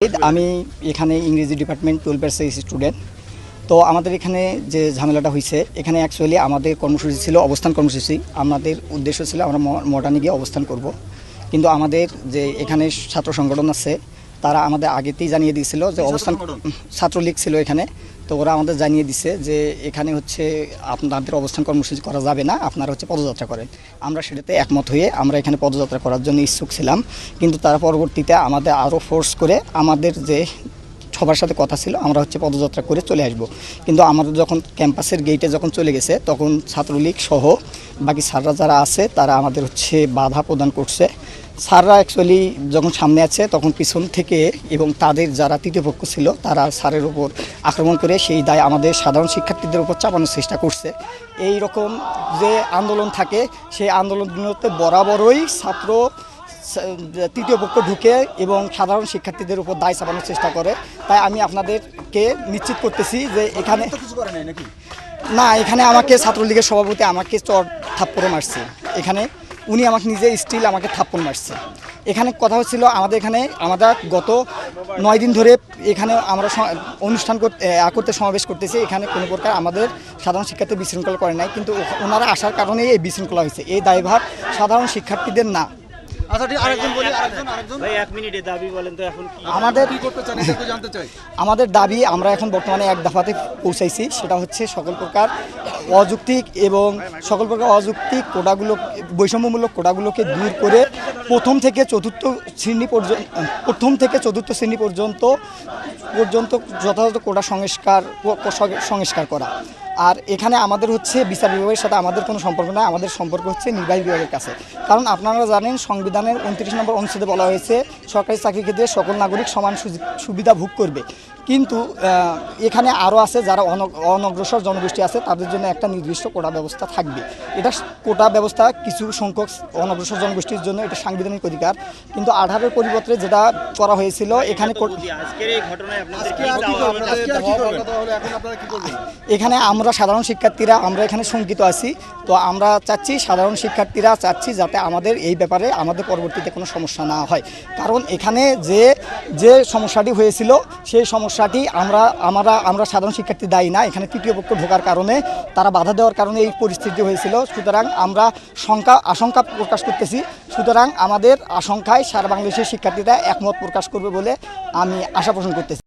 আমি এখানে ইংরেজি ডিপার্টমেন্ট 12 এর স্টুডেন্ট। তো আমাদের এখানে যে ঝামেলাটা হয়েছে, এখানে অ্যাকচুয়ালি আমাদের কর্মসূচি ছিল অবস্থান কর্মসূচি। আমাদের উদ্দেশ্য ছিল আমরা মডার্নে গিয়ে অবস্থান করব, কিন্তু আমাদের যে এখানে ছাত্র সংগঠন আছে তারা আমাদের আগেতেই জানিয়ে দিয়েছিল যে অবস্থান, ছাত্রলীগ ছিল এখানে। তো ওরা আমাদের জানিয়ে দিছে যে এখানে হচ্ছে আপনাদের অবস্থান কর্মসূচি করা যাবে না, আপনারা হচ্ছে পদযাত্রা করেন। আমরা সেটাতে একমত হয়ে আমরা এখানে পদযাত্রা করার জন্য ইচ্ছুক ছিলাম, কিন্তু তারা পরবর্তীতে আমাদের আরও ফোর্স করে আমাদের যে সবার সাথে কথা ছিল আমরা হচ্ছে পদযাত্রা করে চলে আসব। কিন্তু আমাদের যখন ক্যাম্পাসের গেটে যখন চলে গেছে তখন ছাত্রলীগ সহ বাকি স্যাররা যারা আছে তারা আমাদের হচ্ছে বাধা প্রদান করছে। স্যাররা অ্যাকচুয়ালি যখন সামনে আছে তখন পিছন থেকে এবং তাদের যারা তৃতীয় পক্ষ ছিল তারা স্যারের উপর আক্রমণ করে সেই দায় আমাদের সাধারণ শিক্ষার্থীদের উপর চাপানোর চেষ্টা করছে। এই রকম যে আন্দোলন থাকে সেই আন্দোলনগুলোতে বরাবরই ছাত্র তৃতীয় পক্ষ ঢুকে এবং সাধারণ শিক্ষার্থীদের উপর দায় চাপানোর চেষ্টা করে। তাই আমি আপনাদেরকে নিশ্চিত করতেছি যে এখানে না, এখানে আমাকে ছাত্রলীগের সভাপতি আমাকে চর থাপ্পড় মারছে। এখানে উনি আমাকে নিজে স্টিল আমাকে থাপ্পড় মারছে। এখানে কথা হচ্ছিল আমাদের এখানে গত 9 দিন ধরে এখানে আমরা অনুষ্ঠান করতে সমাবেশ করতেছি। এখানে কোনো প্রকার আমাদের সাধারণ শিক্ষার্থী বিশৃঙ্খলা করে নাই, কিন্তু ওনারা আসার কারণেই এই বিশৃঙ্খলা হয়েছে। এই দায়ভার সাধারণ শিক্ষার্থীদের না। আমাদের দাবি আমরা এখন বর্তমানে এক দফাতে পৌঁছাইছি, সেটা হচ্ছে সকল প্রকার অযৌক্তিক কোটাগুলো, বৈষম্যমূলক কোটাগুলোকে দূর করে প্রথম থেকে চতুর্থ শ্রেণী পর্যন্ত যথাযথ কোটা সংস্কার করা। আর এখানে আমাদের হচ্ছে বিচার বিভাগের সাথে আমাদের কোনো সম্পর্ক নয়, আমাদের সম্পর্ক হচ্ছে নির্বাহী বিভাগের কাছে। কারণ আপনারা জানেন সংবিধানের 29 নম্বর অনুচ্ছেদে বলা হয়েছে সরকারি চাকরির ক্ষেত্রে সকল নাগরিক সমান সুবিধা ভোগ করবে। কিন্তু এখানে আরও আছে যারা অনগ্রসর জনগোষ্ঠী আছে, তাদের জন্য একটা নির্দিষ্ট কোটা ব্যবস্থা থাকবে। এটা কোটা ব্যবস্থা কিছু সংখ্যক অনগ্রসর জনগোষ্ঠীর জন্য এটা সাংবিধানিক অধিকার, কিন্তু 18-এর পরিবর্তে যেটা করা হয়েছিল এখানে আমরা সাধারণ শিক্ষার্থীরা আমরা এখানে শঙ্কিত আছি। তো আমরা সাধারণ শিক্ষার্থীরা চাচ্ছি যাতে আমাদের এই ব্যাপারে আমাদের পরবর্তীতে কোনো সমস্যা না হয়। কারণ এখানে যে সমস্যাটি হয়েছিল সেই সমস্যাটি আমরা সাধারণ শিক্ষার্থী দায়ী না। এখানে তৃতীয় পক্ষ ঢোকার কারণে তারা বাধা দেওয়ার কারণে এই পরিস্থিতি হয়েছিল। সুতরাং আমরা আশঙ্কা প্রকাশ করতেছি। সুতরাং আমাদের আশঙ্কায় সারা বাংলাদেশের শিক্ষার্থীরা একমত প্রকাশ করবে বলে আমি আশা পোষণ করতেছি।